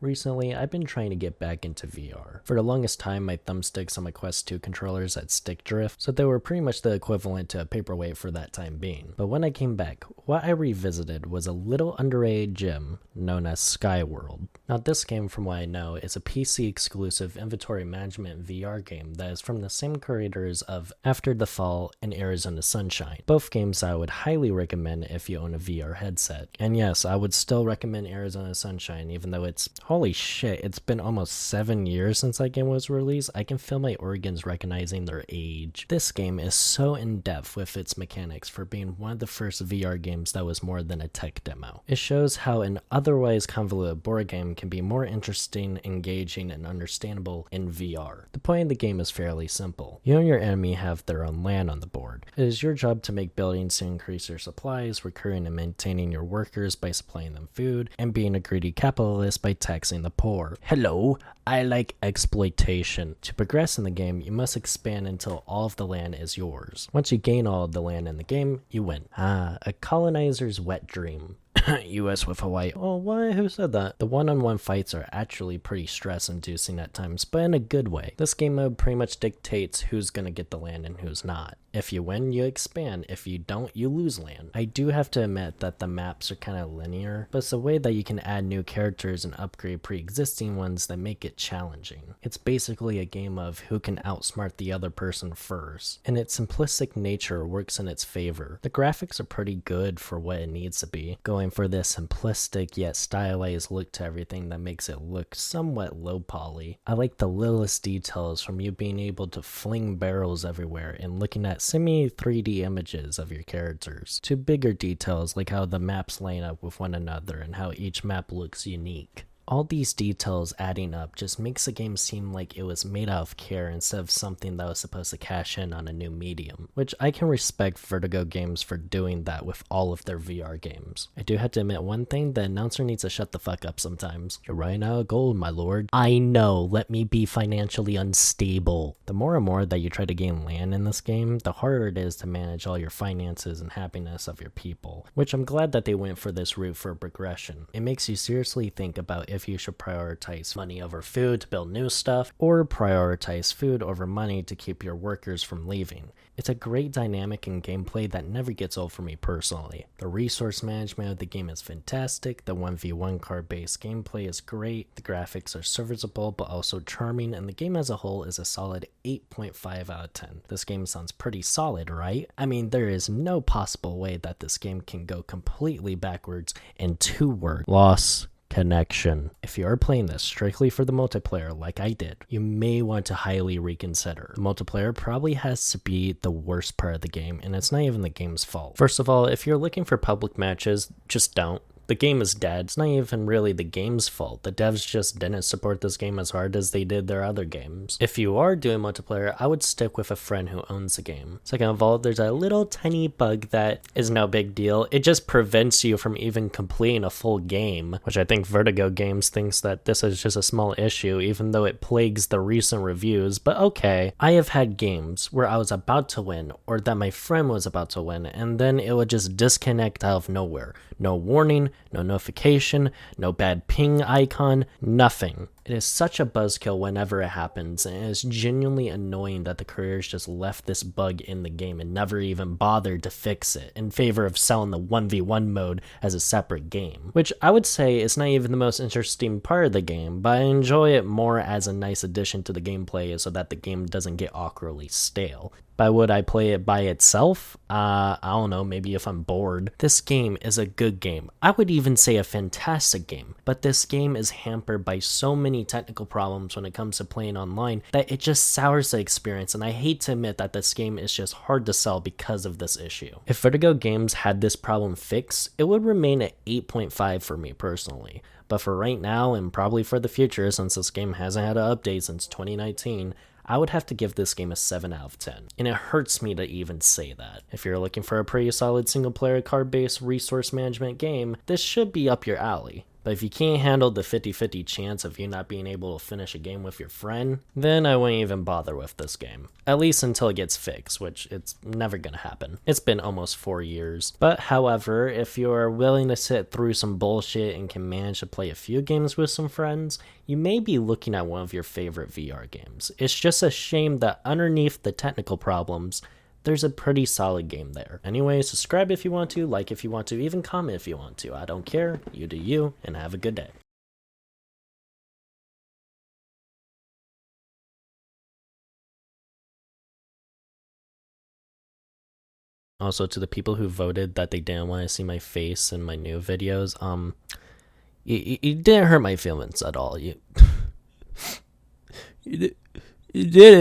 Recently, I've been trying to get back into VR. For the longest time, my thumbsticks on my Quest 2 controllers had stick drift, so they were pretty much the equivalent to a paperweight for that time being. But when I came back, what I revisited was a little underrated gem known as Skyworld. Now this game, from what I know, is a PC exclusive inventory management VR game that is from the same creators of After the Fall and Arizona Sunshine, both games I would highly recommend if you own a VR headset. And yes, I would still recommend Arizona Sunshine even though it's holy shit, it's been almost 7 years since that game was released. I can feel my organs recognizing their age. This game is so in-depth with its mechanics for being one of the first VR games that was more than a tech demo. It shows how an otherwise convoluted board game can be more interesting, engaging, and understandable in VR. The point of the game is fairly simple. You and your enemy have their own land on the board. It is your job to make buildings to increase your supplies, recruiting and maintaining your workers by supplying them food, and being a greedy capitalist by taxing the poor. Hello, I like exploitation. To progress in the game, you must expand until all of the land is yours. Once you gain all of the land in the game, you win. A colonizer's wet dream. US with Hawaii. Oh, why? Who said that? The one-on-one fights are actually pretty stress-inducing at times, but in a good way. This game mode pretty much dictates who's gonna get the land and who's not. If you win, you expand. If you don't, you lose land. I do have to admit that the maps are kind of linear, but it's a way that you can add new characters and upgrade pre-existing ones that make it challenging. It's basically a game of who can outsmart the other person first, and its simplistic nature works in its favor. The graphics are pretty good for what it needs to be, going for this simplistic yet stylized look to everything that makes it look somewhat low poly. I like the littlest details, from you being able to fling barrels everywhere and looking at semi 3D images of your characters, to bigger details like how the maps line up with one another and how each map looks unique. All these details adding up just makes the game seem like it was made out of care instead of something that was supposed to cash in on a new medium, which I can respect Vertigo Games for doing that with all of their VR games. I do have to admit one thing, the announcer needs to shut the fuck up sometimes. You're running out of gold, my lord. I know, let me be financially unstable. The more and more that you try to gain land in this game, the harder it is to manage all your finances and happiness of your people, which I'm glad that they went for this route for progression. It makes you seriously think about if you should prioritize money over food to build new stuff, or prioritize food over money to keep your workers from leaving. It's a great dynamic in gameplay that never gets old for me personally. The resource management of the game is fantastic, the 1v1 card-based gameplay is great, the graphics are serviceable but also charming, and the game as a whole is a solid 8.5 out of 10. This game sounds pretty solid, right? I mean, there is no possible way that this game can go completely backwards in 2 words. Loss connection. If you are playing this strictly for the multiplayer like I did, you may want to highly reconsider. The multiplayer probably has to be the worst part of the game, and it's not even the game's fault. First of all, if you're looking for public matches, just don't. The game is dead. It's not even really the game's fault. The devs just didn't support this game as hard as they did their other games. If you are doing multiplayer, I would stick with a friend who owns the game. Second of all, there's a little tiny bug that is no big deal. It just prevents you from even completing a full game, which I think Vertigo Games thinks that this is just a small issue, even though it plagues the recent reviews, but okay. I have had games where I was about to win, or that my friend was about to win, and then it would just disconnect out of nowhere. No warning, no notification, no bad ping icon, nothing. It is such a buzzkill whenever it happens, and it is genuinely annoying that the creators just left this bug in the game and never even bothered to fix it, in favor of selling the 1v1 mode as a separate game. Which I would say is not even the most interesting part of the game, but I enjoy it more as a nice addition to the gameplay so that the game doesn't get awkwardly stale. But would I play it by itself? I don't know, maybe if I'm bored. This game is a good game. I would even say a fantastic game. But this game is hampered by so many technical problems when it comes to playing online that it just sours the experience, and I hate to admit that this game is just hard to sell because of this issue. If Vertigo Games had this problem fixed, it would remain at 8.5 for me personally. But for right now, and probably for the future, since this game hasn't had an update since 2019, I would have to give this game a 7 out of 10, and it hurts me to even say that. If you're looking for a pretty solid single-player card-based resource management game, this should be up your alley. But if you can't handle the 50-50 chance of you not being able to finish a game with your friend, then I wouldn't even bother with this game. At least until it gets fixed, which it's never gonna happen. It's been almost 4 years. But however, if you're willing to sit through some bullshit and can manage to play a few games with some friends, you may be looking at one of your favorite VR games. It's just a shame that underneath the technical problems, there's a pretty solid game there. Anyway, subscribe if you want to, like if you want to, even comment if you want to. I don't care. You do you, and have a good day. Also, to the people who voted that they didn't want to see my face in my new videos, you didn't hurt my feelings at all. You did.